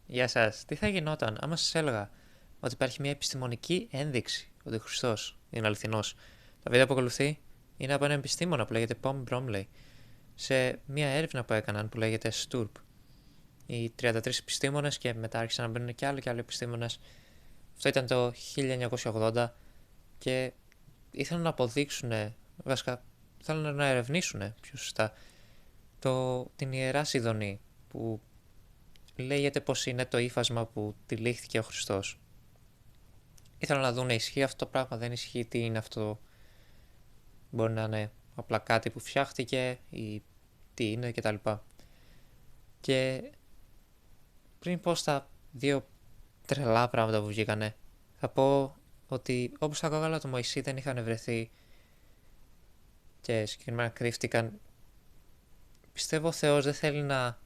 Γεια σας. Τι θα γινόταν άμα σας έλεγα ότι υπάρχει μια επιστημονική ένδειξη ότι ο Χριστός είναι αληθινός? Το βίντεο που ακολουθεί είναι από έναν επιστήμονα που λέγεται Pom Bromley σε μια έρευνα που έκαναν που λέγεται STURP. Οι 33 επιστήμονες και μετά άρχισαν να μπαίνουν και άλλοι επιστήμονες. Αυτό ήταν το 1980 και ήθελαν να αποδείξουν, βασικά ήθελαν να ερευνήσουν πιο σωστά την Ιερά Σιδωνή που λέγεται πως είναι το ύφασμα που τυλίχθηκε ο Χριστός. Ήθελα να δουν ισχύει αυτό το πράγμα, δεν ισχύει, τι είναι αυτό, μπορεί να είναι απλά κάτι που φτιάχτηκε ή τι είναι κτλ. Και πριν πω στα δύο τρελά πράγματα που βγήκανε, θα πω ότι όπως τα κόκαλα του Μωυσή δεν είχαν βρεθεί και συγκεκριμένα κρύφτηκαν, πιστεύω ο Θεός δεν θέλει να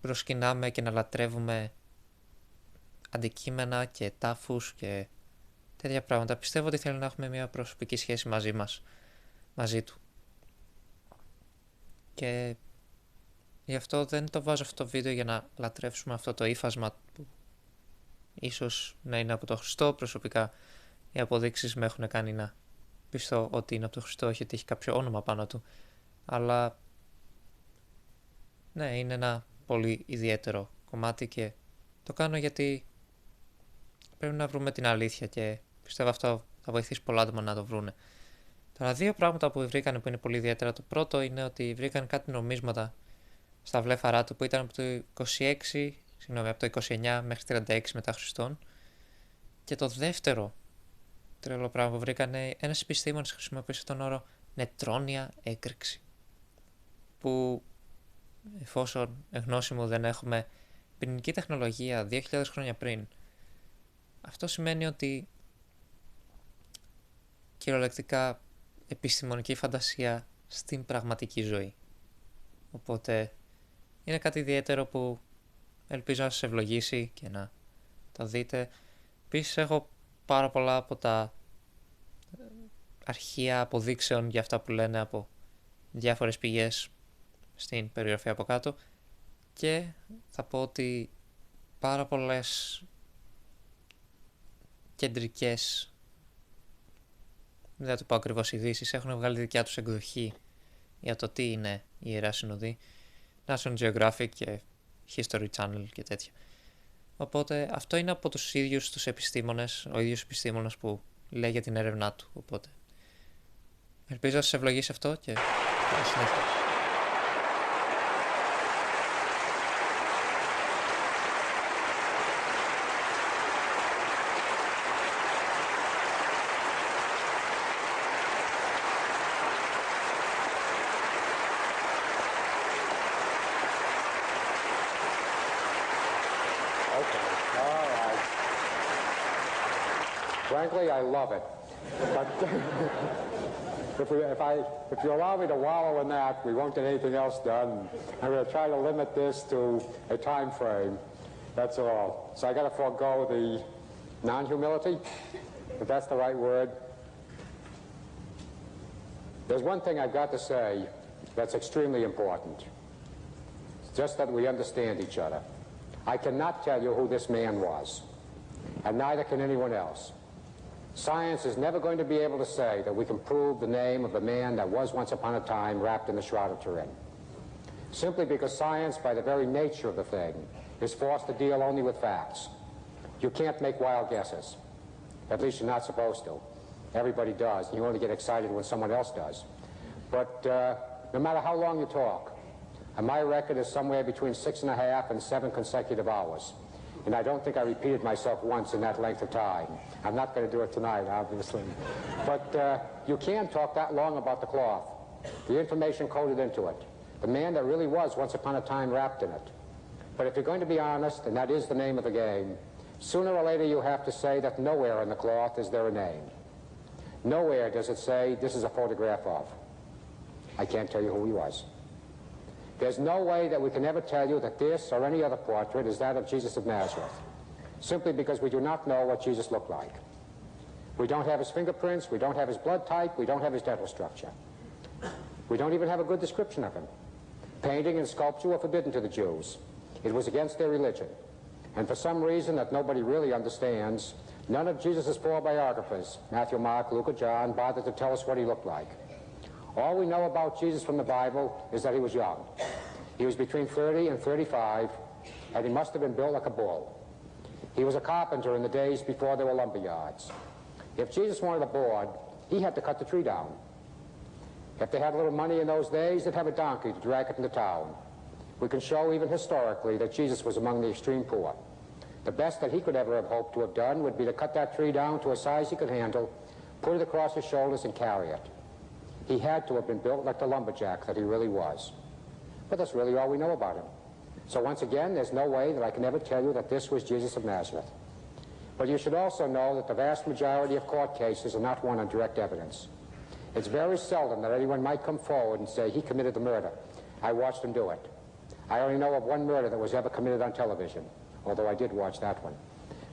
προσκυνάμε και να λατρεύουμε αντικείμενα και τάφους και τέτοια πράγματα. Πιστεύω ότι θέλει να έχουμε μια προσωπική σχέση μαζί του. Και γι' αυτό δεν το βάζω αυτό το βίντεο για να λατρεύσουμε αυτό το ύφασμα που ίσως να είναι από τον Χριστό. Προσωπικά οι αποδείξεις με έχουν κάνει να πιστώ ότι είναι από τον Χριστό, όχι ότι έχει κάποιο όνομα πάνω του. Αλλά ναι, είναι ένα πολύ ιδιαίτερο κομμάτι και το κάνω γιατί πρέπει να βρούμε την αλήθεια και πιστεύω αυτό θα βοηθήσει πολλά άτομα να το βρούνε. Τώρα, δύο πράγματα που βρήκαν που είναι πολύ ιδιαίτερα. Το πρώτο είναι ότι βρήκαν κάτι νομίσματα στα βλέφαρά του που ήταν από το 29 μέχρι 36 μετά Χριστόν. Και το δεύτερο τρελό πράγμα που βρήκαν, ένας επιστήμονας χρησιμοποίησε τον όρο νετρόνια έκρηξη. Που εφόσον εγνώσιμο δεν έχουμε πυρηνική τεχνολογία 2000 χρόνια πριν, αυτό σημαίνει ότι κυριολεκτικά επιστημονική φαντασία στην πραγματική ζωή. Οπότε είναι κάτι ιδιαίτερο που ελπίζω να σας ευλογήσει και να το δείτε. Επίσης έχω πάρα πολλά από τα αρχεία αποδείξεων για αυτά που λένε από διάφορες πηγές στην περιγραφή από κάτω και θα πω ότι πάρα πολλές κεντρικές, δεν θα το πω ακριβώς, ειδήσεις έχουν βγάλει δικιά τους εκδοχή για το τι είναι η Ιερά Συνοδή, National Geographic και History Channel και τέτοια. Οπότε αυτό είναι από τους ίδιους τους επιστήμονες, ο ίδιος επιστήμονας που λέει για την έρευνά του. Οπότε ελπίζω να σας ευλογήσει αυτό και καλή συνέχεια. Frankly, I love it. But if you allow me to wallow in that, we won't get anything else done. I'm going to try to limit this to a time frame. That's all. So I got to forego the non-humility, if that's the right word. There's one thing I've got to say that's extremely important. It's just that we understand each other. I cannot tell you who this man was, and neither can anyone else. Science is never going to be able to say that we can prove the name of the man that was once upon a time wrapped in the Shroud of Turin. Simply because science, by the very nature of the thing, is forced to deal only with facts. You can't make wild guesses. At least you're not supposed to. Everybody does. You only get excited when someone else does. But no matter how long you talk, and my record is somewhere between 6.5 and 7 consecutive hours. And I don't think I repeated myself once in that length of time. I'm not going to do it tonight, obviously. But you can talk that long about the cloth, the information coded into it, the man that really was once upon a time wrapped in it. But if you're going to be honest, and that is the name of the game, sooner or later you have to say that nowhere in the cloth is there a name. Nowhere does it say this is a photograph of. I can't tell you who he was. There's no way that we can ever tell you that this or any other portrait is that of Jesus of Nazareth, simply because we do not know what Jesus looked like. We don't have his fingerprints, we don't have his blood type, we don't have his dental structure. We don't even have a good description of him. Painting and sculpture were forbidden to the Jews. It was against their religion. And for some reason that nobody really understands, none of Jesus' four biographers, Matthew, Mark, Luke, or John, bothered to tell us what he looked like. All we know about Jesus from the Bible is that he was young. He was between 30 and 35, and he must have been built like a bull. He was a carpenter in the days before there were lumber yards. If Jesus wanted a board, he had to cut the tree down. If they had a little money in those days, they'd have a donkey to drag it into town. We can show even historically that Jesus was among the extreme poor. The best that he could ever have hoped to have done would be to cut that tree down to a size he could handle, put it across his shoulders, and carry it. He had to have been built like the lumberjack that he really was. But that's really all we know about him. So once again, there's no way that I can ever tell you that this was Jesus of Nazareth. But you should also know that the vast majority of court cases are not won on direct evidence. It's very seldom that anyone might come forward and say, he committed the murder. I watched him do it. I only know of one murder that was ever committed on television, although I did watch that one.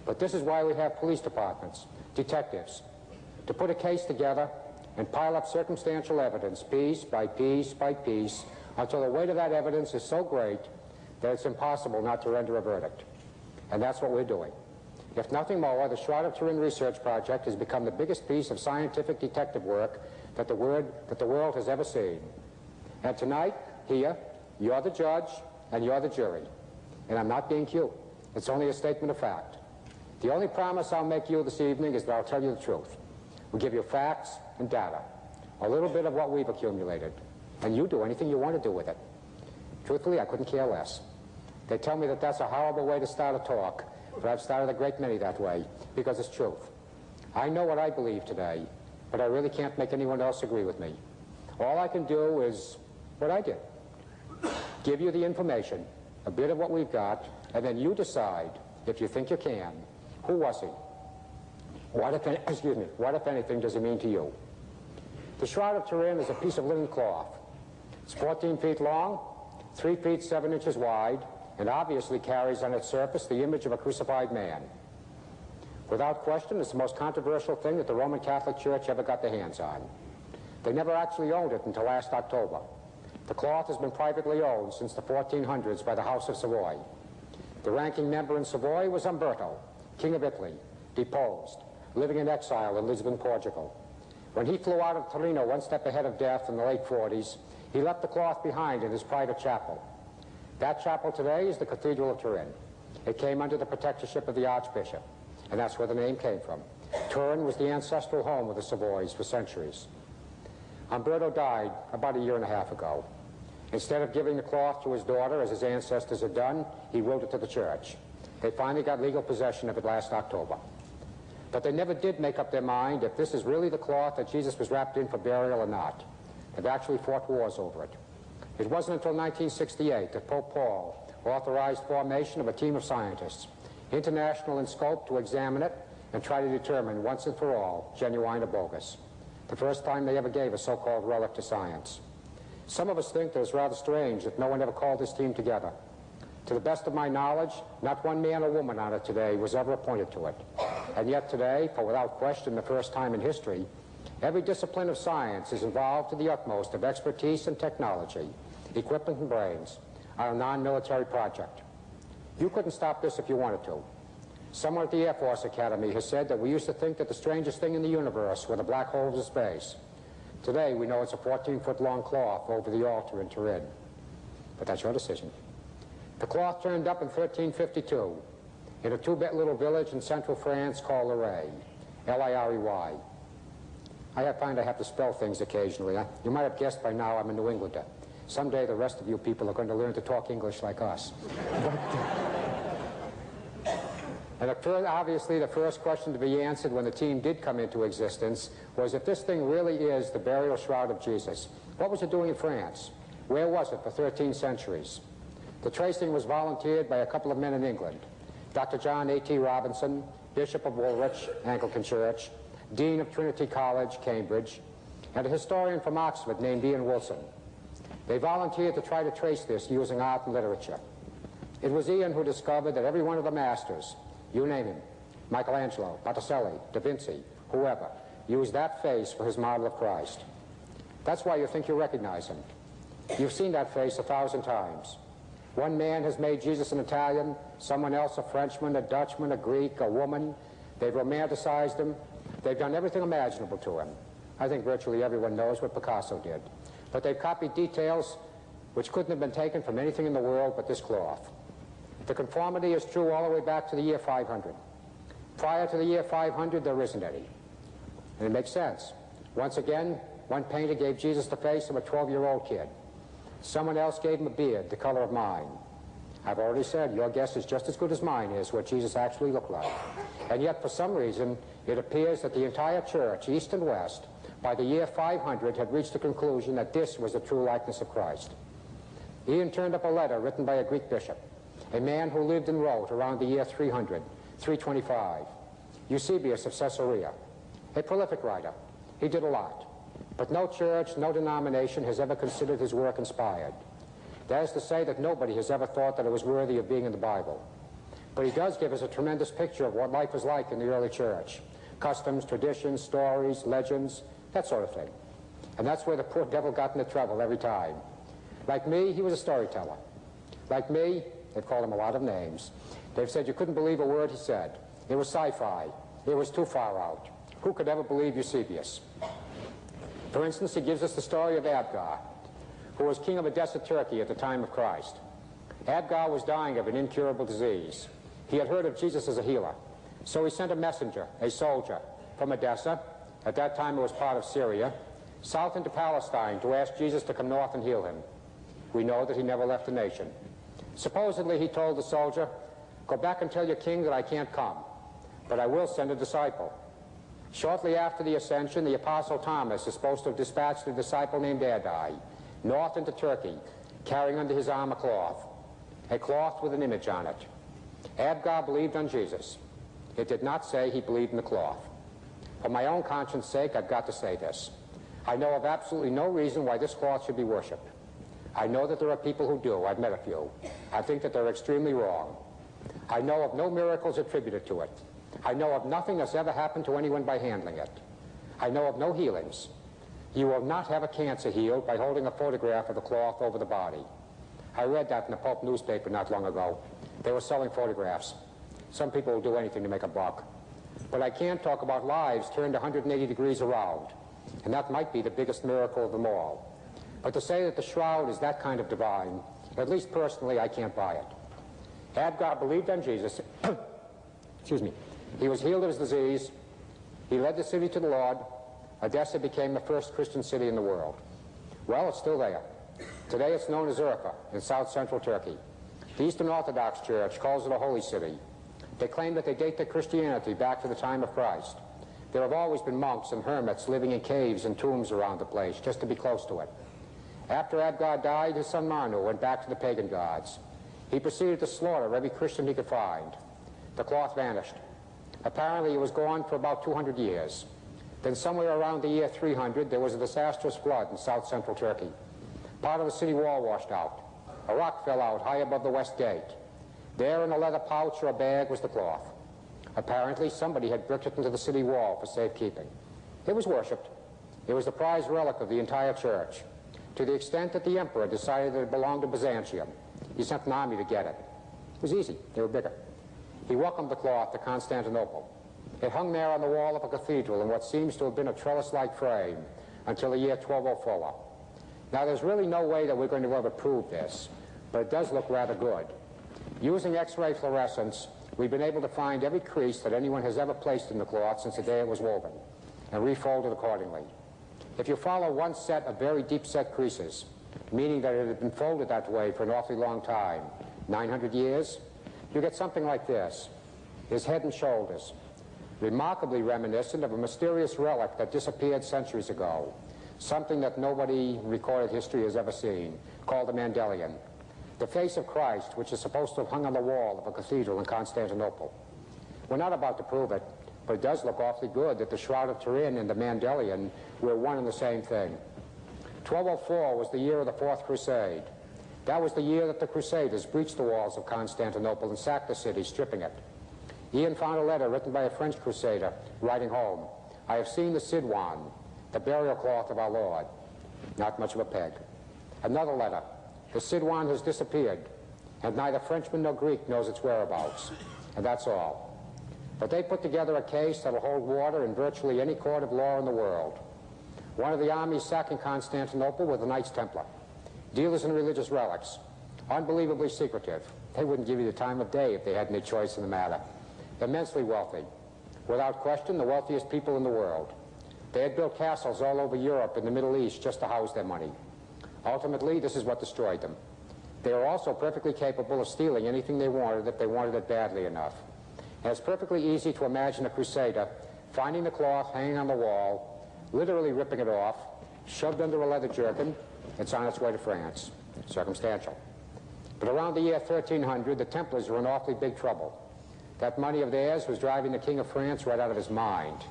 But this is why we have police departments, detectives, to put a case together and pile up circumstantial evidence, piece by piece by piece, until the weight of that evidence is so great that it's impossible not to render a verdict. And that's what we're doing. If nothing more, the Shroud of Turin Research Project has become the biggest piece of scientific detective work that the world has ever seen. And tonight, here, you're the judge and you're the jury. And I'm not being cute. It's only a statement of fact. The only promise I'll make you this evening is that I'll tell you the truth. We'll give you facts and data, a little bit of what we've accumulated, and you do anything you want to do with it. Truthfully, I couldn't care less. They tell me that that's a horrible way to start a talk, but I've started a great many that way, because it's truth. I know what I believe today, but I really can't make anyone else agree with me. All I can do is what I did. Give you the information, a bit of what we've got, and then you decide, if you think you can, who was he? What, if anything, does he mean to you? The Shroud of Turin is a piece of linen cloth. It's 14 feet long, 3 feet 7 inches wide, and obviously carries on its surface the image of a crucified man. Without question, it's the most controversial thing that the Roman Catholic Church ever got their hands on. They never actually owned it until last October. The cloth has been privately owned since the 1400s by the House of Savoy. The ranking member in Savoy was Umberto, King of Italy, deposed, living in exile in Lisbon, Portugal. When he flew out of Torino one step ahead of death in the late 40s, he left the cloth behind in his private chapel. That chapel today is the Cathedral of Turin. It came under the protectorship of the Archbishop, and that's where the name came from. Turin was the ancestral home of the Savoys for centuries. Umberto died about a year and a half ago. Instead of giving the cloth to his daughter, as his ancestors had done, he willed it to the church. They finally got legal possession of it last October. But they never did make up their mind if this is really the cloth that Jesus was wrapped in for burial or not. They've actually fought wars over it. It wasn't until 1968 that Pope Paul authorized formation of a team of scientists, international in scope, to examine it and try to determine once and for all, genuine or bogus. The first time they ever gave a so-called relic to science. Some of us think that it's rather strange that no one ever called this team together. To the best of my knowledge, not one man or woman on it today was ever appointed to it. And yet today, for without question the first time in history, every discipline of science is involved to the utmost of expertise and technology, equipment and brains, on a non-military project. You couldn't stop this if you wanted to. Someone at the Air Force Academy has said that we used to think that the strangest thing in the universe were the black holes of space. Today, we know it's a 14-foot-long cloth over the altar in Turin. But that's your decision. The cloth turned up in 1352 in a two-bit little village in central France called Lirey, L-I-R-E-Y. I find I have to spell things occasionally. You might have guessed by now I'm a New Englander. Someday the rest of you people are going to learn to talk English like us. And obviously the first question to be answered when the team did come into existence was if this thing really is the burial shroud of Jesus, what was it doing in France? Where was it for 13 centuries? The tracing was volunteered by a couple of men in England, Dr. John A.T. Robinson, Bishop of Woolwich, Anglican Church, Dean of Trinity College, Cambridge, and a historian from Oxford named Ian Wilson. They volunteered to try to trace this using art and literature. It was Ian who discovered that every one of the masters, you name him, Michelangelo, Botticelli, Da Vinci, whoever, used that face for his model of Christ. That's why you think you recognize him. You've seen that face 1,000 times. One man has made Jesus an Italian, someone else a Frenchman, a Dutchman, a Greek, a woman. They've romanticized him. They've done everything imaginable to him. I think virtually everyone knows what Picasso did. But they've copied details which couldn't have been taken from anything in the world but this cloth. The conformity is true all the way back to the year 500. Prior to the year 500, there isn't any. And it makes sense. Once again, one painter gave Jesus the face of a 12-year-old kid. Someone else gave him a beard the color of mine. I've already said your guess is just as good as mine is what Jesus actually looked like. And yet, for some reason, it appears that the entire church, east and west, by the year 500, had reached the conclusion that this was the true likeness of Christ. Ian turned up a letter written by a Greek bishop, a man who lived and wrote around the year 300, 325, Eusebius of Caesarea, a prolific writer. He did a lot. But no church, no denomination has ever considered his work inspired. That is to say that nobody has ever thought that it was worthy of being in the Bible. But he does give us a tremendous picture of what life was like in the early church. Customs, traditions, stories, legends, that sort of thing. And that's where the poor devil got into trouble every time. Like me, he was a storyteller. Like me, they've called him a lot of names. They've said you couldn't believe a word he said. It was sci-fi. It was too far out. Who could ever believe Eusebius? For instance, he gives us the story of Abgar, who was king of Edessa, Turkey at the time of Christ. Abgar was dying of an incurable disease. He had heard of Jesus as a healer. So he sent a messenger, a soldier, from Edessa, at that time it was part of Syria, south into Palestine to ask Jesus to come north and heal him. We know that he never left the nation. Supposedly he told the soldier, "Go back and tell your king that I can't come, but I will send a disciple." Shortly after the ascension, the Apostle Thomas is supposed to have dispatched a disciple named Addai north into Turkey, carrying under his arm a cloth with an image on it. Abgar believed on Jesus. It did not say he believed in the cloth. For my own conscience sake, I've got to say this. I know of absolutely no reason why this cloth should be worshipped. I know that there are people who do. I've met a few. I think that they're extremely wrong. I know of no miracles attributed to it. I know of nothing that's ever happened to anyone by handling it. I know of no healings. You will not have a cancer healed by holding a photograph of the cloth over the body. I read that in the Pulp newspaper not long ago. They were selling photographs. Some people will do anything to make a buck. But I can't talk about lives turned 180 degrees around, and that might be the biggest miracle of them all. But to say that the shroud is that kind of divine, at least personally, I can't buy it. Abgar believed on Jesus. Excuse me. He was healed of his disease. He led the city to the Lord. Edessa became the first Christian city in the world. Well, it's still there. Today it's known as Urfa in south-central Turkey. The Eastern Orthodox Church calls it a holy city. They claim that they date their Christianity back to the time of Christ. There have always been monks and hermits living in caves and tombs around the place, just to be close to it. After Abgar died, his son Manu went back to the pagan gods. He proceeded to slaughter every Christian he could find. The cloth vanished. Apparently it was gone for about 200 years. Then somewhere around the year 300, there was a disastrous flood in south-central Turkey. Part of the city wall washed out. A rock fell out high above the west gate. There in a leather pouch or a bag was the cloth. Apparently somebody had bricked it into the city wall for safekeeping. It was worshipped. It was the prized relic of the entire church, to the extent that the emperor decided that it belonged to Byzantium. He sent an army to get it. It was easy. They were bigger. He welcomed the cloth to Constantinople. It hung there on the wall of a cathedral in what seems to have been a trellis-like frame until the year 1204. Now, there's really no way that we're going to ever prove this, but it does look rather good. Using X-ray fluorescence, we've been able to find every crease that anyone has ever placed in the cloth since the day it was woven, and refold it accordingly. If you follow one set of very deep-set creases, meaning that it had been folded that way for an awfully long time, 900 years, you get something like this. His head and shoulders, remarkably reminiscent of a mysterious relic that disappeared centuries ago, something that nobody in recorded history has ever seen, called the Mandelion. The face of Christ, which is supposed to have hung on the wall of a cathedral in Constantinople. We're not about to prove it, but it does look awfully good that the Shroud of Turin and the Mandelion were one and the same thing. 1204 was the year of the Fourth Crusade. That was the year that the Crusaders breached the walls of Constantinople and sacked the city, stripping it. Ian found a letter written by a French crusader, writing home, "I have seen the Sidwan, the burial cloth of our Lord." Not much of a peg. Another letter. The Sidwan has disappeared. and neither Frenchman nor Greek knows its whereabouts, and that's all. But they put together a case that'll hold water in virtually any court of law in the world. One of the armies sacking Constantinople were the Knights Templar, dealers in religious relics, unbelievably secretive. They wouldn't give you the time of day if they had any choice in the matter. Immensely wealthy. Without question, the wealthiest people in the world. They had built castles all over Europe and the Middle East just to house their money. Ultimately, this is what destroyed them. They were also perfectly capable of stealing anything they wanted if they wanted it badly enough. And it's perfectly easy to imagine a crusader finding the cloth hanging on the wall, literally ripping it off, shoved under a leather jerkin. It's on its way to France. Circumstantial. But around the year 1300, the Templars were in awfully big trouble. That money of theirs was driving the King of France right out of his mind.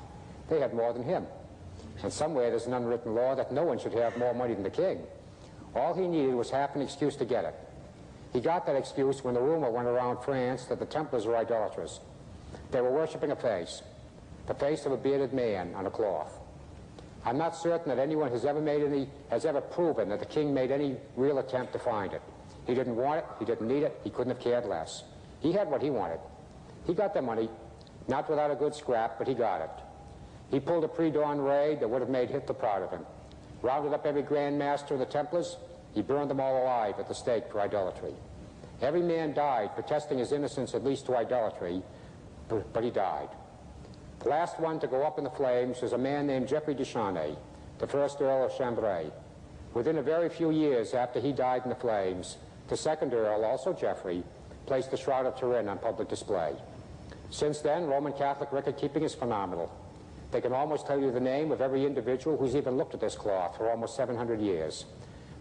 They had more than him. And somewhere there's an unwritten law that no one should have more money than the king. All he needed was half an excuse to get it. He got that excuse when the rumor went around France that the Templars were idolaters. They were worshipping a face, the face of a bearded man on a cloth. I'm not certain that anyone has ever proven that the king made any real attempt to find it. He didn't want it, he didn't need it, he couldn't have cared less. He had what he wanted. He got the money, not without a good scrap, but he got it. He pulled a pre-dawn raid that would have made Hitler proud of him. Rounded up every Grand Master of the Templars, he burned them all alive at the stake for idolatry. Every man died protesting his innocence at least to idolatry, but he died. The last one to go up in the flames was a man named Geoffrey de Charnay, the first Earl of Chambray. Within a very few years after he died in the flames, the second Earl, also Geoffrey, placed the Shroud of Turin on public display. Since then, Roman Catholic record-keeping is phenomenal. They can almost tell you the name of every individual who's even looked at this cloth for almost 700 years,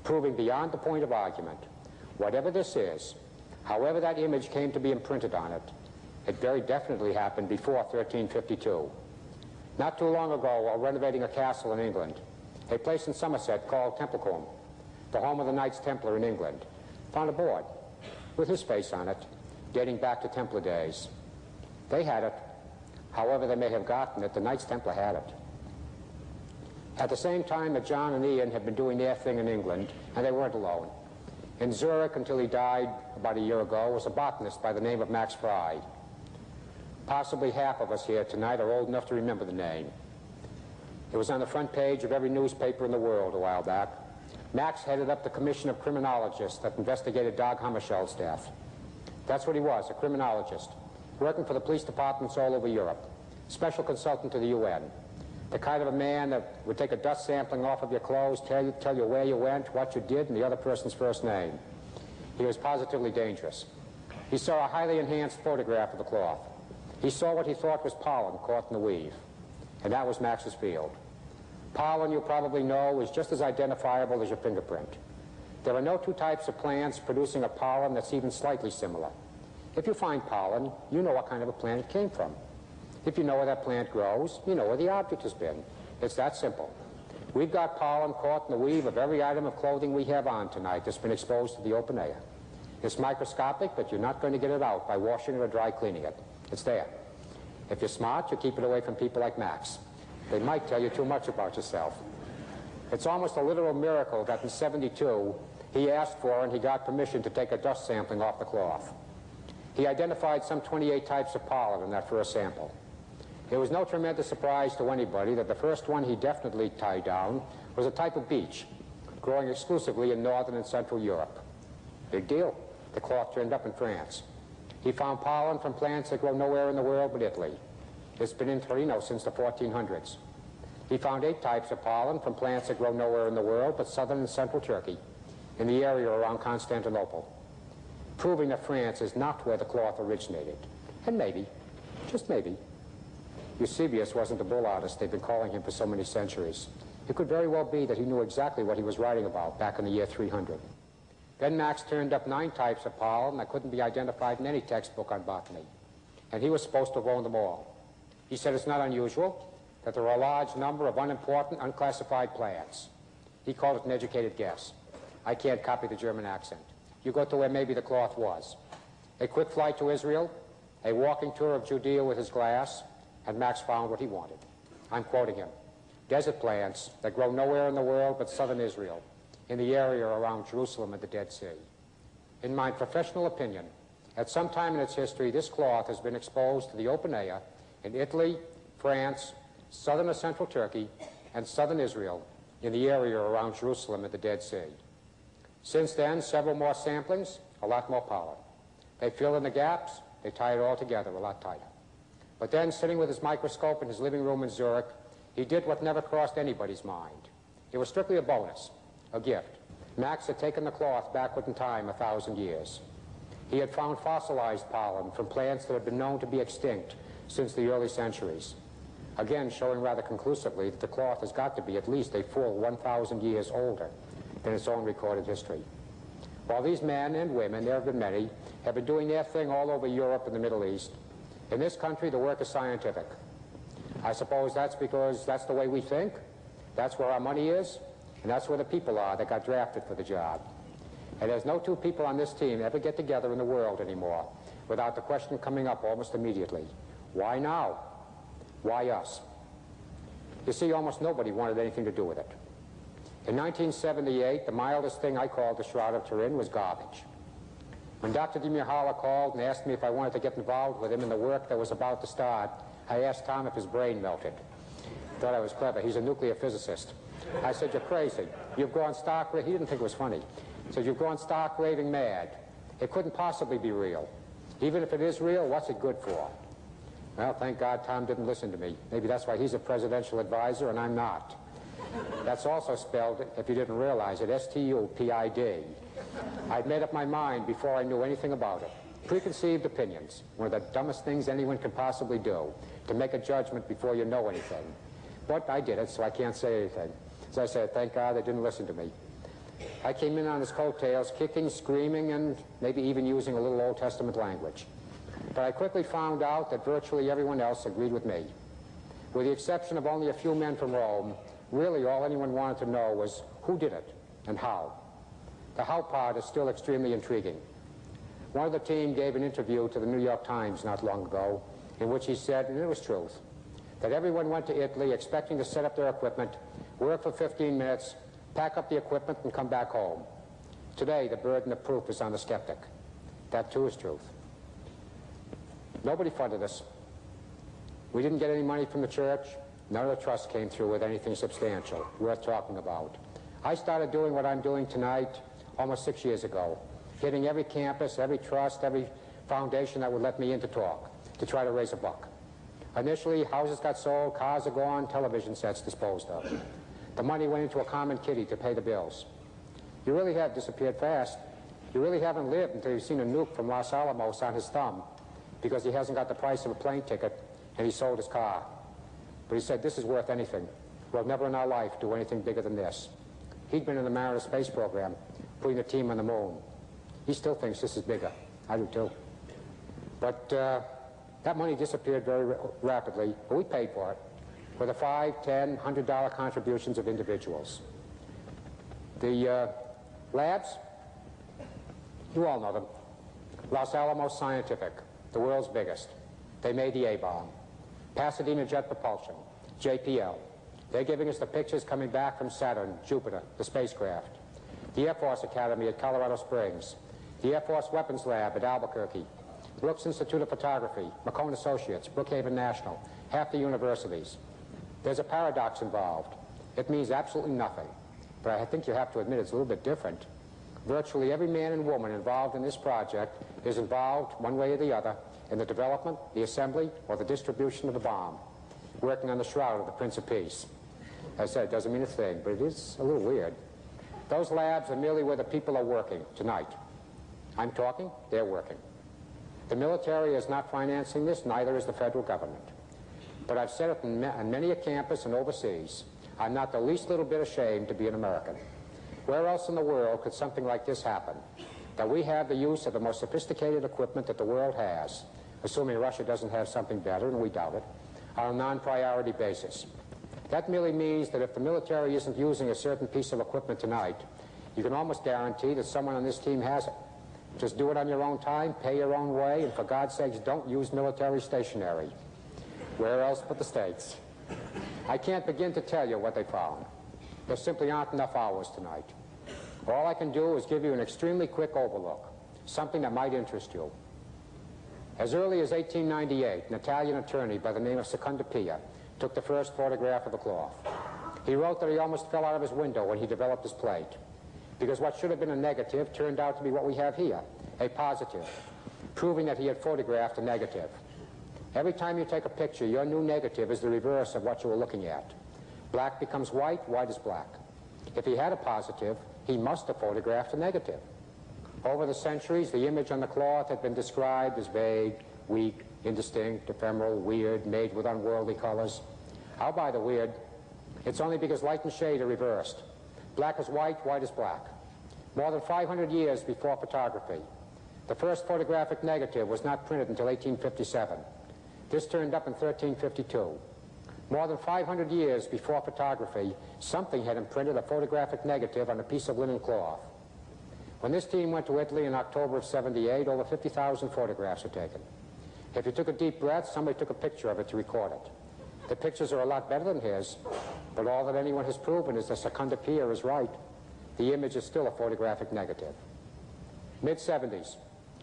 proving beyond the point of argument, whatever this is, however that image came to be imprinted on it, it very definitely happened before 1352. Not too long ago, while renovating a castle in England, a place in Somerset called Templecombe, the home of the Knights Templar in England, found a board with his face on it, dating back to Templar days. They had it. However they may have gotten it, the Knights Templar had it. At the same time that John and Ian had been doing their thing in England, and they weren't alone. In Zurich, until he died about a year ago, was a botanist by the name of Max Fry. Possibly half of us here tonight are old enough to remember the name. It was on the front page of every newspaper in the world a while back. Max headed up the commission of criminologists that investigated Dag Hammarskjöld's death. That's what he was, a criminologist, working for the police departments all over Europe, special consultant to the UN, the kind of a man that would take a dust sampling off of your clothes, tell you where you went, what you did, and the other person's first name. He was positively dangerous. He saw a highly enhanced photograph of the cloth. He saw what he thought was pollen caught in the weave, and that was Max's field. Pollen, you probably know, is just as identifiable as your fingerprint. There are no two types of plants producing a pollen that's even slightly similar. If you find pollen, you know what kind of a plant it came from. If you know where that plant grows, you know where the object has been. It's that simple. We've got pollen caught in the weave of every item of clothing we have on tonight that's been exposed to the open air. It's microscopic, but you're not going to get it out by washing it or dry cleaning it. It's there. If you're smart, you keep it away from people like Max. They might tell you too much about yourself. It's almost a literal miracle that in '72, he asked for and he got permission to take a dust sampling off the cloth. He identified some 28 types of pollen in that first sample. It was no tremendous surprise to anybody that the first one he definitely tied down was a type of beech, growing exclusively in northern and central Europe. Big deal. The cloth turned up in France. He found pollen from plants that grow nowhere in the world but Italy. It's been in Torino since the 1400s. He found 8 types of pollen from plants that grow nowhere in the world but southern and central Turkey, in the area around Constantinople, proving that France is not where the cloth originated. And maybe, just maybe, Eusebius wasn't the bull artist they've been calling him for so many centuries. It could very well be that he knew exactly what he was writing about back in the year 300. Then Max turned up 9 types of pollen that couldn't be identified in any textbook on botany, and he was supposed to have owned them all. He said it's not unusual that there are a large number of unimportant, unclassified plants. He called it an educated guess. I can't copy the German accent. You go to where maybe the cloth was. A quick flight to Israel, a walking tour of Judea with his glass, and Max found what he wanted. I'm quoting him. Desert plants that grow nowhere in the world but southern Israel, in the area around Jerusalem and the Dead Sea. In my professional opinion, at some time in its history, this cloth has been exposed to the open air in Italy, France, southern or central Turkey, and southern Israel, in the area around Jerusalem and the Dead Sea. Since then, several more samplings, a lot more pollen. They fill in the gaps, they tie it all together a lot tighter. But then, sitting with his microscope in his living room in Zurich, he did what never crossed anybody's mind. It was strictly a bonus, a gift. Max had taken the cloth backward in time 1,000 years. He had found fossilized pollen from plants that had been known to be extinct since the early centuries. Again, showing rather conclusively that the cloth has got to be at least a full 1,000 years older than its own recorded history. While these men and women, there have been many, have been doing their thing all over Europe and the Middle East, in this country the work is scientific. I suppose that's because that's the way we think, that's where our money is, and that's where the people are that got drafted for the job. And there's no two people on this team ever get together in the world anymore without the question coming up almost immediately. Why now? Why us? You see, almost nobody wanted anything to do with it. In 1978, the mildest thing I called the Shroud of Turin was garbage. When Dr. Demihaller called and asked me if I wanted to get involved with him in the work that was about to start, I asked Tom if his brain melted. Thought I was clever. He's a nuclear physicist. I said, "You're crazy. You've gone stark." He didn't think it was funny. He said, "You've gone stark raving mad. It couldn't possibly be real. Even if it is real, what's it good for?" Well, thank God Tom didn't listen to me. Maybe that's why he's a presidential advisor and I'm not. That's also spelled, if you didn't realize it, S-T-U-P-I-D. I'd made up my mind before I knew anything about it. Preconceived opinions, one of the dumbest things anyone could possibly do, to make a judgment before you know anything. But I did it, so I can't say anything. As I said, thank God they didn't listen to me. I came in on his coattails, kicking, screaming, and maybe even using a little Old Testament language. But I quickly found out that virtually everyone else agreed with me. With the exception of only a few men from Rome, really all anyone wanted to know was who did it and how. The how part is still extremely intriguing. One of the team gave an interview to the New York Times not long ago in which he said, and it was truth, that everyone went to Italy expecting to set up their equipment, work for 15 minutes, pack up the equipment, and come back home. Today, the burden of proof is on the skeptic. That, too, is truth. Nobody funded us. We didn't get any money from the church. None of the trusts came through with anything substantial worth talking about. I started doing what I'm doing tonight almost 6 years ago, hitting every campus, every trust, every foundation that would let me in to talk, to try to raise a buck. Initially, houses got sold, cars are gone, television sets disposed of. The money went into a common kitty to pay the bills. You really have disappeared fast. You really haven't lived until you've seen a nuke from Los Alamos on his thumb because he hasn't got the price of a plane ticket and he sold his car. But he said, this is worth anything. We'll never in our life do anything bigger than this. He'd been in the Mariner space program, putting the team on the moon. He still thinks this is bigger. I do too. But that money disappeared very rapidly, but we paid for it with the $5, $10, $100 contributions of individuals. The labs, you all know them. Los Alamos Scientific, the world's biggest. They made the A-bomb. Pasadena Jet Propulsion, JPL. They're giving us the pictures coming back from Saturn, Jupiter, the spacecraft. The Air Force Academy at Colorado Springs. The Air Force Weapons Lab at Albuquerque. Brooks Institute of Photography, McCone Associates, Brookhaven National, half the universities. There's a paradox involved. It means absolutely nothing. But I think you have to admit it's a little bit different. Virtually every man and woman involved in this project is involved, one way or the other, in the development, the assembly, or the distribution of the bomb, working on the shroud of the Prince of Peace. As I said, it doesn't mean a thing, but it is a little weird. Those labs are merely where the people are working tonight. I'm talking, they're working. The military is not financing this, neither is the federal government. But I've said it on many a campus and overseas, I'm not the least little bit ashamed to be an American. Where else in the world could something like this happen? That we have the use of the most sophisticated equipment that the world has, assuming Russia doesn't have something better, and we doubt it, on a non-priority basis. That merely means that if the military isn't using a certain piece of equipment tonight, you can almost guarantee that someone on this team has it. Just do it on your own time, pay your own way, and for God's sakes, don't use military stationery. Where else but the States? I can't begin to tell you what they found. There simply aren't enough hours tonight. All I can do is give you an extremely quick overlook. something that might interest you. As early as 1898, an Italian attorney by the name of Secundapia took the first photograph of the cloth. He wrote that he almost fell out of his window when he developed his plate, because what should have been a negative turned out to be what we have here, a positive, proving that he had photographed a negative. Every time you take a picture, your new negative is the reverse of what you were looking at. Black becomes white, white is black. If he had a positive, he must have photographed a negative. Over the centuries, the image on the cloth had been described as vague, weak, indistinct, ephemeral, weird, made with unworldly colors. I'll buy the weird. It's only because light and shade are reversed. Black is white, white is black. More than 500 years before photography, the first photographic negative was not printed until 1857. This turned up in 1352. More than 500 years before photography, something had imprinted a photographic negative on a piece of linen cloth. When this team went to Italy in October of '78, over 50,000 photographs were taken. If you took a deep breath, somebody took a picture of it to record it. The pictures are a lot better than his, but all that anyone has proven is that Secundapia is right. The image is still a photographic negative. Mid-'70s,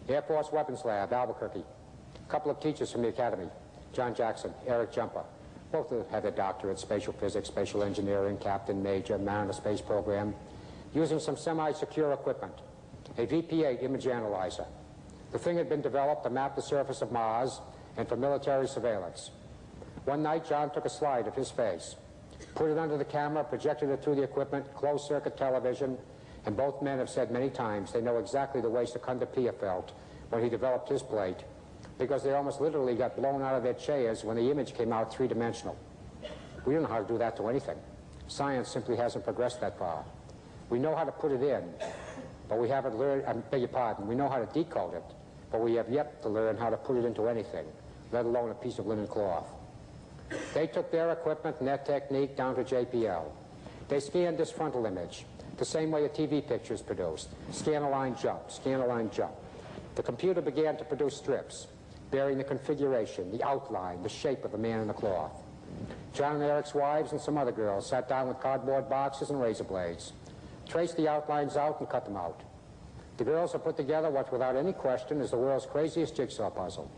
Air Force Weapons Lab, Albuquerque. A couple of teachers from the academy, John Jackson, Eric Jumper. Both had their doctorate, spatial physics, spatial engineering, captain, major, man of the space program, using some semi-secure equipment, a VP-8 image analyzer. The thing had been developed to map the surface of Mars and for military surveillance. One night, John took a slide of his face, put it under the camera, projected it through the equipment, closed-circuit television, and both men have said many times they know exactly the way Secundapia felt when he developed his plate, because they almost literally got blown out of their chairs when the image came out three-dimensional. We don't know how to do that to anything. Science simply hasn't progressed that far. We know how to put it in, but we haven't learned, I beg your pardon, we know how to decode it, but we have yet to learn how to put it into anything, let alone a piece of linen cloth. They took their equipment and their technique down to JPL. They scanned this frontal image, the same way a TV picture is produced. Scan a line, jump, scan a line, jump. The computer began to produce strips, bearing the configuration, the outline, the shape of the man in the cloth. John and Eric's wives and some other girls sat down with cardboard boxes and razor blades, traced the outlines out and cut them out. The girls have put together what, without any question, is the world's craziest jigsaw puzzle.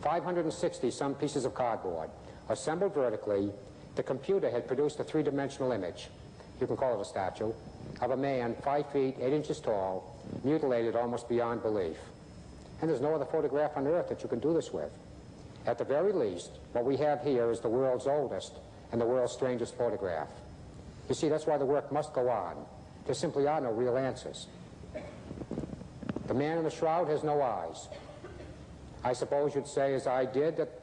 560 some pieces of cardboard. Assembled vertically, the computer had produced a three-dimensional image, you can call it a statue, of a man 5 feet 8 inches tall, mutilated almost beyond belief. And there's no other photograph on Earth that you can do this with. At the very least, what we have here is the world's oldest and the world's strangest photograph. You see, that's why the work must go on. There simply are no real answers. The man in the shroud has no eyes. I suppose you'd say, as I did, that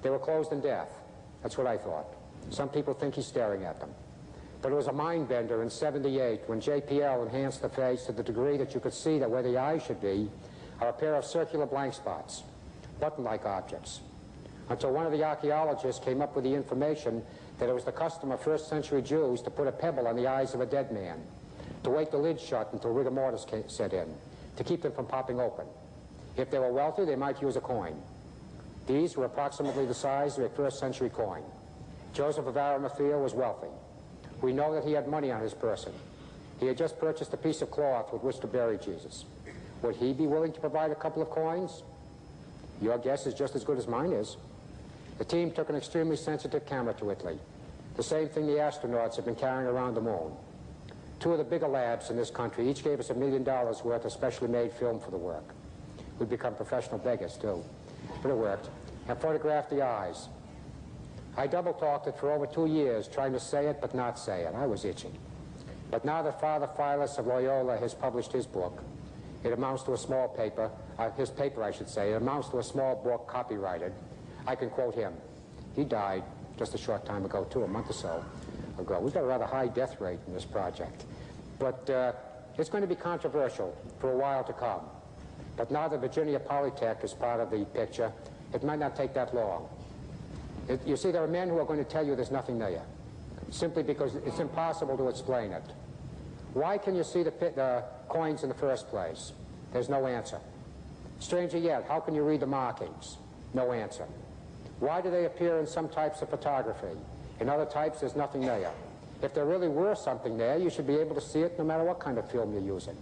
they were closed in death. That's what I thought. Some people think he's staring at them. But it was a mind bender in '78 when JPL enhanced the face to the degree that you could see that where the eyes should be are a pair of circular blank spots, button-like objects. Until one of the archaeologists came up with the information that it was the custom of first-century Jews to put a pebble on the eyes of a dead man, to wait the lid shut until rigor mortis set in, to keep them from popping open. If they were wealthy, they might use a coin. These were approximately the size of a first-century coin. Joseph of Arimathea was wealthy. We know that he had money on his person. He had just purchased a piece of cloth with which to bury Jesus. Would he be willing to provide a couple of coins? Your guess is just as good as mine is. The team took an extremely sensitive camera to Italy, the same thing the astronauts have been carrying around the moon. Two of the bigger labs in this country each gave us $1 million worth of specially made film for the work. We'd become professional beggars, too. But it worked. And photographed the eyes. I double-talked it for over 2 years, trying to say it but not say it. I was itching. But now that Father Philos of Loyola has published his book, it amounts to a small paper, his paper I should say, it amounts to a small book copyrighted. I can quote him. He died just a short time ago, too, a month or so ago. We've got a rather high death rate in this project. But it's going to be controversial for a while to come. But now that Virginia Polytech is part of the picture, it might not take that long. You see, there are men who are going to tell you there's nothing there, simply because it's impossible to explain it. Why can you see the coins in the first place? There's no answer. Stranger yet, how can you read the markings? No answer. Why do they appear in some types of photography? In other types, there's nothing there. If there really were something there, you should be able to see it no matter what kind of film you're using.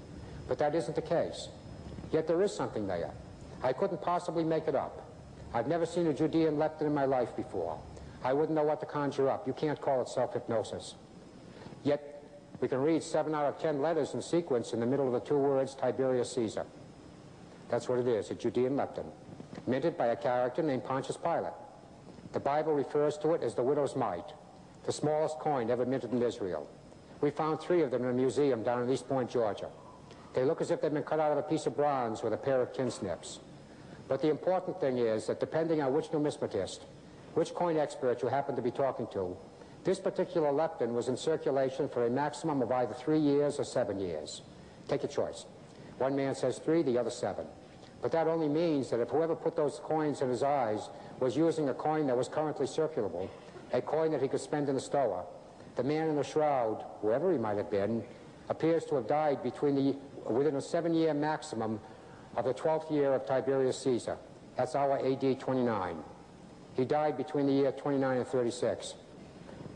But that isn't the case. Yet there is something there. I couldn't possibly make it up. I've never seen a Judean lepton in my life before. I wouldn't know what to conjure up. You can't call it self-hypnosis. Yet we can read 7 out of 10 letters in sequence in the middle of the 2 words Tiberius Caesar. That's what it is, a Judean lepton, minted by a character named Pontius Pilate. The Bible refers to it as the widow's mite, the smallest coin ever minted in Israel. We found 3 of them in a museum down in East Point, Georgia. They look as if they've been cut out of a piece of bronze with a pair of tin snips. But the important thing is that depending on which numismatist, which coin expert you happen to be talking to, this particular lepton was in circulation for a maximum of either 3 years or 7 years. Take your choice. One man says 3, the other 7. But that only means that if whoever put those coins in his eyes was using a coin that was currently circulable, a coin that he could spend in the store, the man in the shroud, whoever he might have been, appears to have died within a 7-year maximum of the 12th year of Tiberius Caesar. That's our AD 29. He died between the year 29 and 36,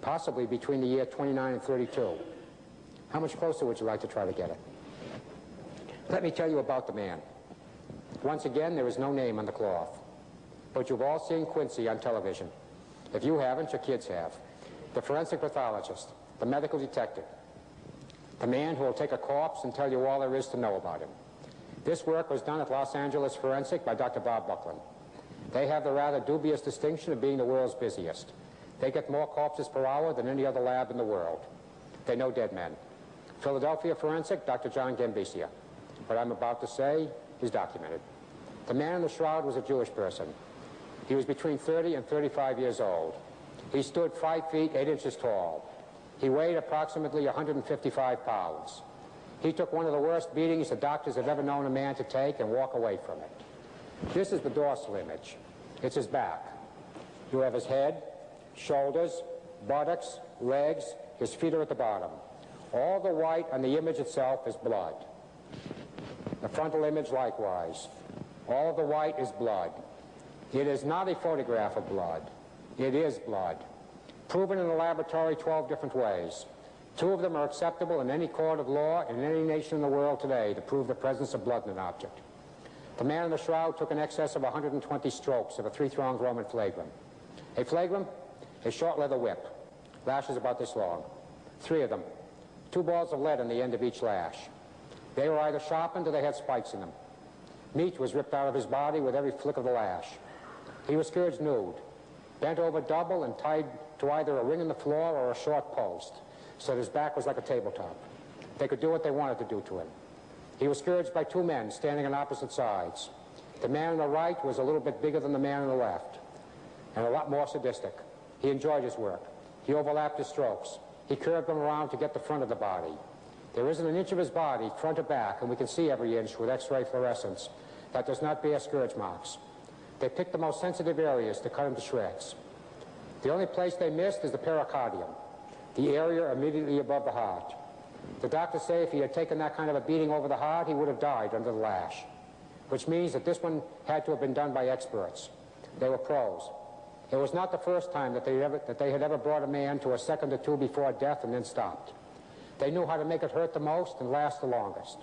possibly between the year 29 and 32. How much closer would you like to try to get it? Let me tell you about the man. Once again, there is no name on the cloth, but you've all seen Quincy on television. If you haven't, your kids have. The forensic pathologist, the medical detective, the man who will take a corpse and tell you all there is to know about him. This work was done at Los Angeles Forensic by Dr. Bob Buckland. They have the rather dubious distinction of being the world's busiest. They get more corpses per hour than any other lab in the world. They know dead men. Philadelphia Forensic, Dr. John Gambisia. What I'm about to say is documented. The man in the shroud was a Jewish person. He was between 30 and 35 years old. He stood 5 feet 8 inches tall. He weighed approximately 155 pounds. He took one of the worst beatings the doctors have ever known a man to take and walk away from it. This is the dorsal image. It's his back. You have his head, shoulders, buttocks, legs. His feet are at the bottom. All the white on the image itself is blood. The frontal image likewise. All of the white is blood. It is not a photograph of blood. It is blood. Proven in the laboratory 12 different ways. 2 of them are acceptable in any court of law in any nation in the world today to prove the presence of blood in an object. The man in the shroud took in excess of 120 strokes of a 3-thonged Roman flagrum. A flagrum, a short leather whip, lashes about this long. 3 of them, 2 balls of lead on the end of each lash. They were either sharpened or they had spikes in them. Meat was ripped out of his body with every flick of the lash. He was scourged nude, bent over double and tied to either a ring in the floor or a short post, so that his back was like a tabletop. They could do what they wanted to do to him. He was scourged by 2 men standing on opposite sides. The man on the right was a little bit bigger than the man on the left, and a lot more sadistic. He enjoyed his work. He overlapped his strokes. He curved them around to get the front of the body. There isn't an inch of his body, front to back, and we can see every inch with X-ray fluorescence, that does not bear scourge marks. They picked the most sensitive areas to cut him to shreds. The only place they missed is the pericardium, the area immediately above the heart. The doctors say if he had taken that kind of a beating over the heart, he would have died under the lash, which means that this one had to have been done by experts. They were pros. It was not the first time that they had ever brought a man to a second or 2 before death and then stopped. They knew how to make it hurt the most and last the longest.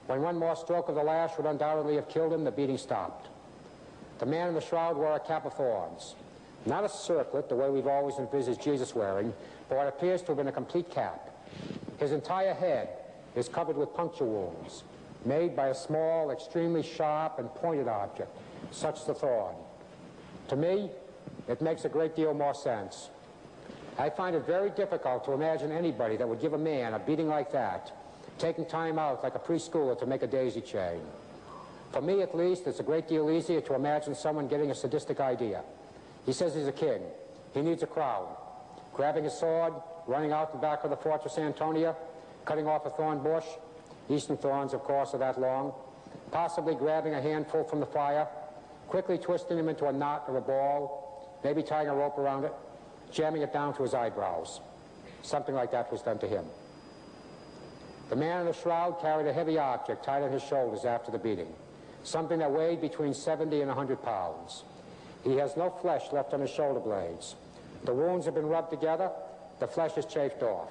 When one more stroke of the lash would undoubtedly have killed him, the beating stopped. The man in the shroud wore a cap of thorns. Not a circlet, the way we've always envisaged Jesus wearing, but what appears to have been a complete cap. His entire head is covered with puncture wounds, made by a small, extremely sharp and pointed object, such as the thorn. To me, it makes a great deal more sense. I find it very difficult to imagine anybody that would give a man a beating like that, taking time out like a preschooler to make a daisy chain. For me, at least, it's a great deal easier to imagine someone getting a sadistic idea. He says he's a king. He needs a crowd. Grabbing his sword, running out the back of the Fortress Antonia, cutting off a thorn bush. Eastern thorns, of course, are that long. Possibly grabbing a handful from the fire, quickly twisting him into a knot or a ball, maybe tying a rope around it, jamming it down to his eyebrows. Something like that was done to him. The man in the shroud carried a heavy object tied on his shoulders after the beating, something that weighed between 70 and 100 pounds. He has no flesh left on his shoulder blades. The wounds have been rubbed together. The flesh is chafed off.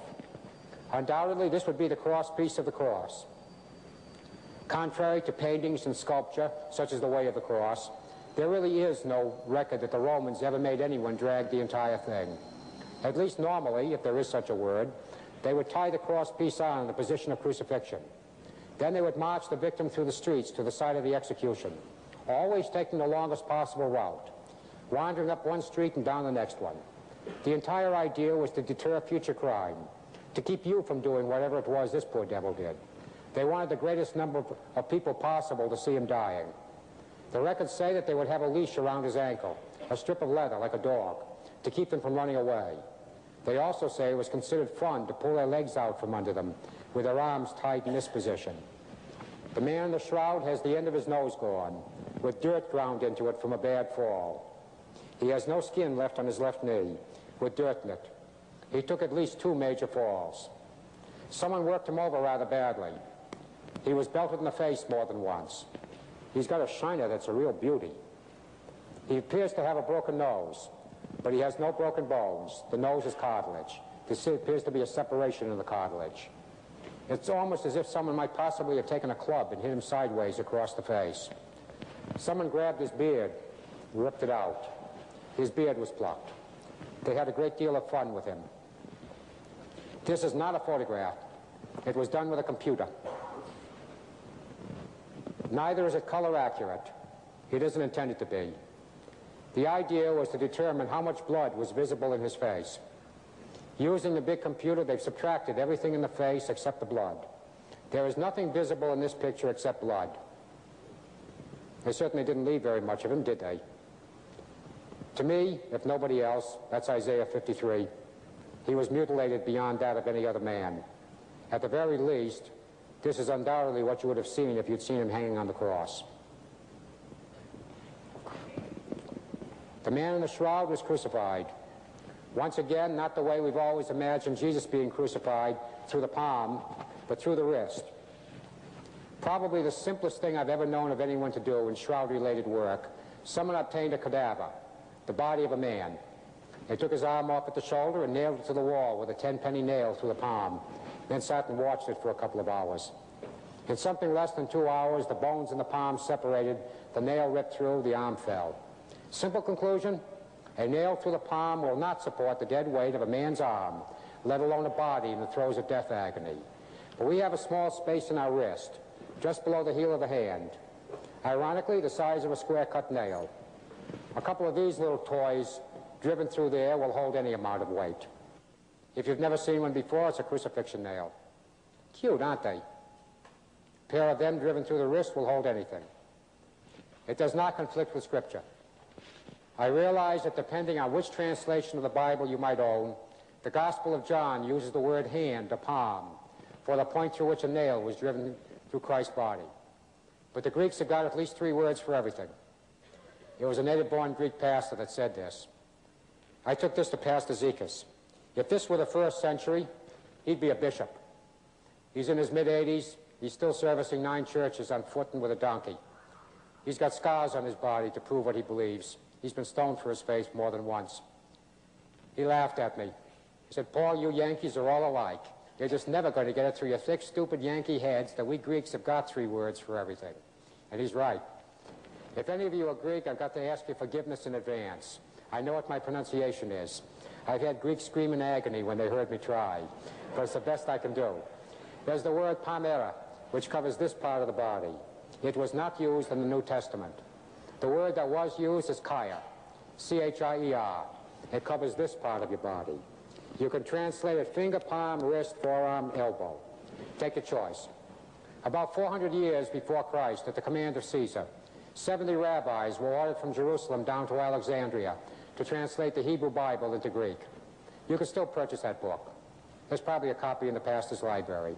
Undoubtedly, this would be the cross piece of the cross. Contrary to paintings and sculpture, such as the Way of the Cross, there really is no record that the Romans ever made anyone drag the entire thing. At least normally, if there is such a word, they would tie the cross piece on in the position of crucifixion. Then they would march the victim through the streets to the site of the execution, always taking the longest possible route, wandering up one street and down the next one. The entire idea was to deter future crime, to keep you from doing whatever it was this poor devil did. They wanted the greatest number of people possible to see him dying. The records say that they would have a leash around his ankle, a strip of leather like a dog, to keep them from running away. They also say it was considered fun to pull their legs out from under them with their arms tied in this position. The man in the shroud has the end of his nose gone, with dirt ground into it from a bad fall. He has no skin left on his left knee, with dirt in it. He took at least 2 major falls. Someone worked him over rather badly. He was belted in the face more than once. He's got a shiner that's a real beauty. He appears to have a broken nose, but he has no broken bones. The nose is cartilage. There appears to be a separation in the cartilage. It's almost as if someone might possibly have taken a club and hit him sideways across the face. Someone grabbed his beard, ripped it out. His beard was plucked. They had a great deal of fun with him. This is not a photograph. It was done with a computer. Neither is it color accurate. It isn't intended to be. The idea was to determine how much blood was visible in his face. Using the big computer, they've subtracted everything in the face except the blood. There is nothing visible in this picture except blood. They certainly didn't leave very much of him, did they? To me, if nobody else, that's Isaiah 53. He was mutilated beyond that of any other man. At the very least, this is undoubtedly what you would have seen if you'd seen him hanging on the cross. The man in the shroud was crucified. Once again, not the way we've always imagined Jesus being crucified, through the palm, but through the wrist. Probably the simplest thing I've ever known of anyone to do in shroud-related work. Someone obtained a cadaver, the body of a man. They took his arm off at the shoulder and nailed it to the wall with a 10-penny nail through the palm, then sat and watched it for a couple of hours. In something less than 2 hours, the bones in the palm separated, the nail ripped through, the arm fell. Simple conclusion, a nail through the palm will not support the dead weight of a man's arm, let alone a body in the throes of death agony. But we have a small space in our wrist, just below the heel of the hand. Ironically, the size of a square-cut nail. A couple of these little toys driven through there will hold any amount of weight. If you've never seen one before, it's a crucifixion nail. Cute, aren't they? A pair of them driven through the wrist will hold anything. It does not conflict with Scripture. I realize that depending on which translation of the Bible you might own, the Gospel of John uses the word hand, or palm, for the point through which a nail was driven through Christ's body. But the Greeks have got at least 3 words for everything. It was a native-born Greek pastor that said this. I took this to Pastor Zekas. If this were the 1st century, he'd be a bishop. He's in his mid-80s. He's still servicing 9 churches on foot and with a donkey. He's got scars on his body to prove what he believes. He's been stoned for his faith more than once. He laughed at me. He said, Paul, you Yankees are all alike. You're just never going to get it through your thick, stupid Yankee heads that we Greeks have got 3 words for everything. And he's right. If any of you are Greek, I've got to ask you forgiveness in advance. I know what my pronunciation is. I've had Greeks scream in agony when they heard me try, but it's the best I can do. There's the word pamera, which covers this part of the body. It was not used in the New Testament. The word that was used is chire, C-H-I-E-R. It covers this part of your body. You can translate it finger, palm, wrist, forearm, elbow. Take your choice. About 400 years before Christ, at the command of Caesar, 70 rabbis were ordered from Jerusalem down to Alexandria to translate the Hebrew Bible into Greek. You can still purchase that book. There's probably a copy in the pastor's library.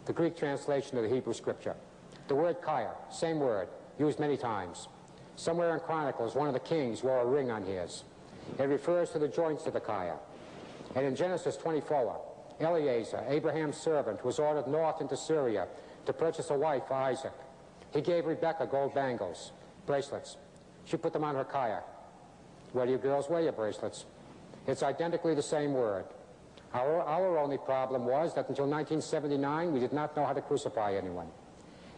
The Greek translation of the Hebrew Scripture. The word chire, same word, used many times. Somewhere in Chronicles, one of the kings wore a ring on his. It refers to the joints of the chire. And in Genesis 24, Eliezer, Abraham's servant, was ordered north into Syria to purchase a wife for Isaac. He gave Rebekah gold bangles, bracelets. She put them on her chire. Where do you girls wear your bracelets? It's identically the same word. Our only problem was that until 1979, we did not know how to crucify anyone.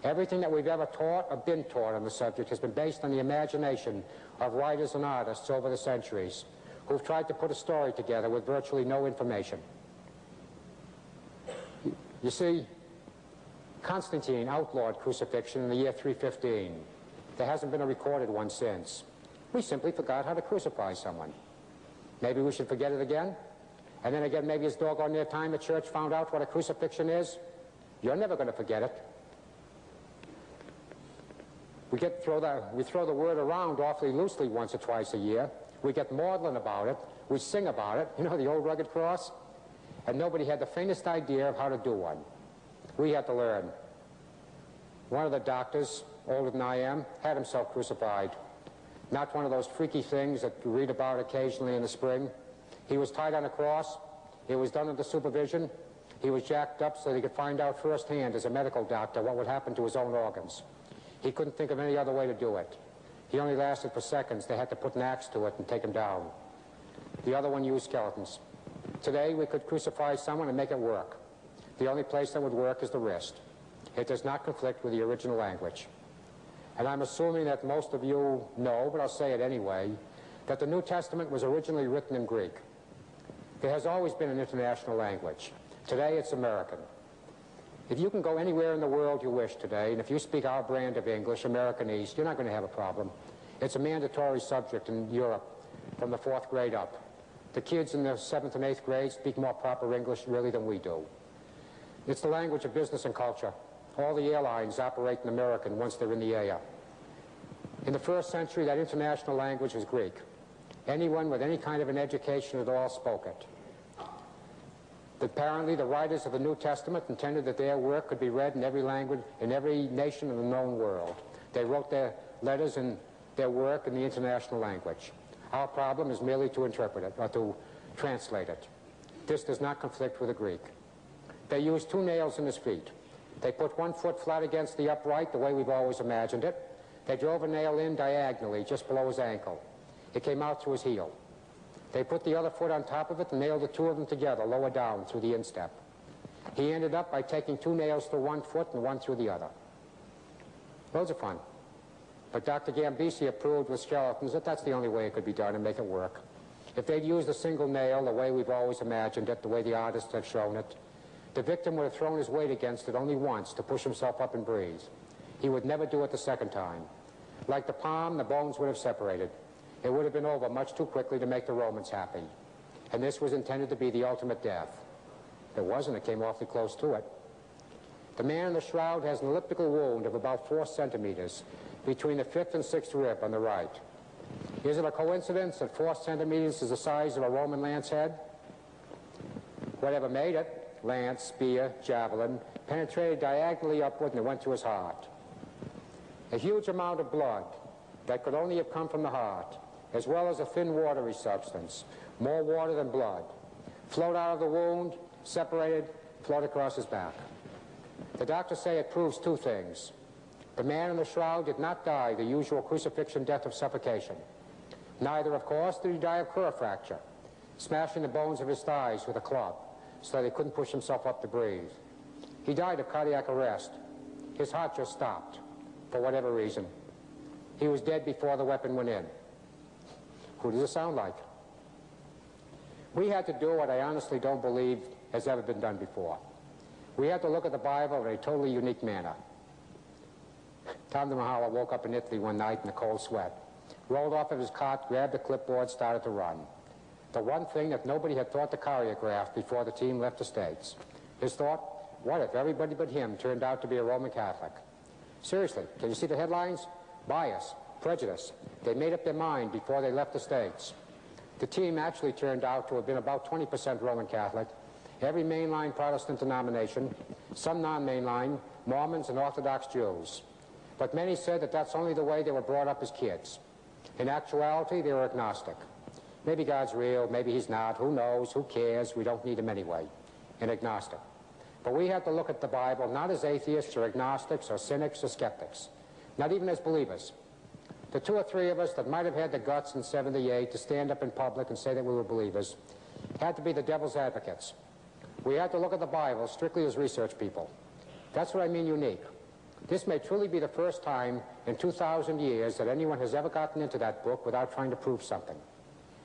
Everything that we've ever taught or been taught on the subject has been based on the imagination of writers and artists over the centuries who've tried to put a story together with virtually no information. You see, Constantine outlawed crucifixion in the year 315. There hasn't been a recorded one since. We simply forgot how to crucify someone. Maybe we should forget it again? And then again, maybe it's doggone near time the church found out what a crucifixion is? You're never going to forget it. We throw the word around awfully loosely once or twice a year. We get maudlin about it. We sing about it. You know, the old rugged cross? And nobody had the faintest idea of how to do one. We had to learn. One of the doctors, older than I am, had himself crucified. Not one of those freaky things that you read about occasionally in the spring. He was tied on a cross. It was done under supervision. He was jacked up so that he could find out firsthand as a medical doctor what would happen to his own organs. He couldn't think of any other way to do it. He only lasted for seconds. They had to put an axe to it and take him down. The other one used skeletons. Today we could crucify someone and make it work. The only place that would work is the wrist. It does not conflict with the original language. And I'm assuming that most of you know, but I'll say it anyway, that the New Testament was originally written in Greek. There has always been an international language. Today it's American. If you can go anywhere in the world you wish today, and if you speak our brand of English, American East, you're not going to have a problem. It's a mandatory subject in Europe from the 4th grade up. The kids in the 7th and 8th grade speak more proper English really than we do. It's the language of business and culture. All the airlines operate in American once they're in the air. In the 1st century, that international language was Greek. Anyone with any kind of an education at all spoke it. Apparently, the writers of the New Testament intended that their work could be read in every language, in every nation in the known world. They wrote their letters and their work in the international language. Our problem is merely to interpret it, or to translate it. This does not conflict with the Greek. They used 2 nails in his feet. They put one foot flat against the upright, the way we've always imagined it. They drove a nail in diagonally, just below his ankle. It came out through his heel. They put the other foot on top of it and nailed the 2 of them together, lower down, through the instep. He ended up by taking 2 nails through one foot and 1 through the other. Loads of fun. But Dr. Gambisi approved with skeletons that that's the only way it could be done and make it work. If they'd used a single nail, the way we've always imagined it, the way the artists have shown it, the victim would have thrown his weight against it only once to push himself up and breathe. He would never do it the second time. Like the palm, the bones would have separated. It would have been over much too quickly to make the Romans happy. And this was intended to be the ultimate death. It wasn't. It came awfully close to it. The man in the shroud has an elliptical wound of about 4 centimeters between the 5th and 6th rib on the right. Is it a coincidence that 4 centimeters is the size of a Roman lance head? Whatever made it, lance, spear, javelin, penetrated diagonally upward and it went to his heart. A huge amount of blood that could only have come from the heart, as well as a thin watery substance, more water than blood, flowed out of the wound, separated, flowed across his back. The doctors say it proves 2 things. The man in the shroud did not die the usual crucifixion death of suffocation. Neither, of course, did he die of crura fracture, smashing the bones of his thighs with a club so that he couldn't push himself up to breathe. He died of cardiac arrest. His heart just stopped, for whatever reason. He was dead before the weapon went in. Who does it sound like? We had to do what I honestly don't believe has ever been done before. We had to look at the Bible in a totally unique manner. Tom DeMahala woke up in Italy one night in a cold sweat, rolled off of his cot, grabbed a clipboard, started to run. The one thing that nobody had thought to choreograph before the team left the States. His thought, what if everybody but him turned out to be a Roman Catholic? Seriously, can you see the headlines? Bias, prejudice. They made up their mind before they left the States. The team actually turned out to have been about 20% Roman Catholic, every mainline Protestant denomination, some non-mainline, Mormons and Orthodox Jews. But many said that that's only the way they were brought up as kids. In actuality, they were agnostic. Maybe God's real, maybe he's not, who knows, who cares, we don't need him anyway. An agnostic. But we have to look at the Bible not as atheists or agnostics or cynics or skeptics, not even as believers. The 2 or 3 of us that might have had the guts in '78 to stand up in public and say that we were believers had to be the devil's advocates. We had to look at the Bible strictly as research people. That's what I mean unique. This may truly be the first time in 2,000 years that anyone has ever gotten into that book without trying to prove something.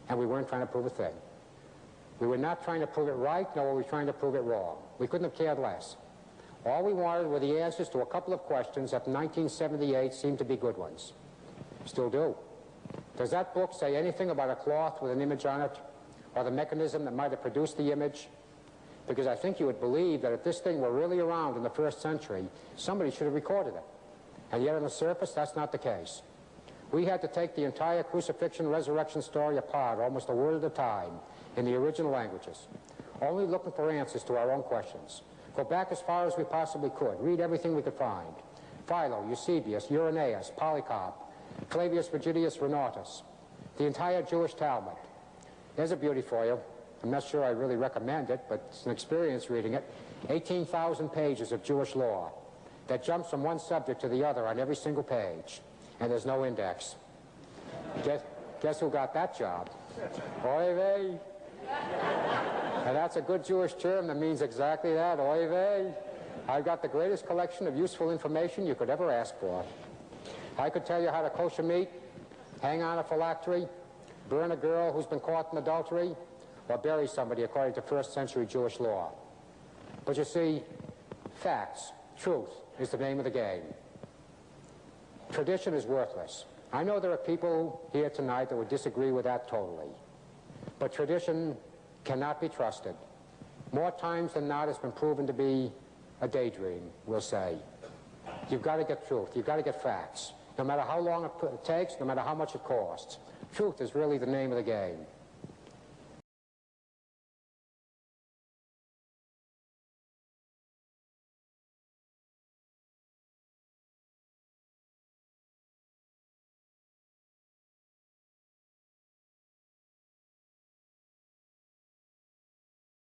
And we weren't trying to prove a thing. We were not trying to prove it right, nor were we trying to prove it wrong. We couldn't have cared less. All we wanted were the answers to a couple of questions that in 1978 seemed to be good ones. Still do. Does that book say anything about a cloth with an image on it, or the mechanism that might have produced the image? Because I think you would believe that if this thing were really around in the first century, somebody should have recorded it. And yet on the surface, that's not the case. We had to take the entire crucifixion resurrection story apart, almost a word at a time, in the original languages, only looking for answers to our own questions. Go back as far as we possibly could, read everything we could find. Philo, Eusebius, Irenaeus, Polycarp, Flavius Virginius Renatus, the entire Jewish Talmud. There's a beauty for you. I'm not sure I really recommend it, but it's an experience reading it. 18,000 pages of Jewish law that jumps from one subject to the other on every single page, and there's no index. Guess who got that job? Oy vey. And that's a good Jewish term that means exactly that, oy vey. I've got the greatest collection of useful information you could ever ask for. I could tell you how to kosher meat, hang on a phylactery, burn a girl who's been caught in adultery, or bury somebody according to first century Jewish law. But you see, facts, truth, is the name of the game. Tradition is worthless. I know there are people here tonight that would disagree with that totally. But tradition cannot be trusted. More times than not, it's been proven to be a daydream, we'll say. You've got to get truth. You've got to get facts. No matter how long it takes, no matter how much it costs. Truth is really the name of the game.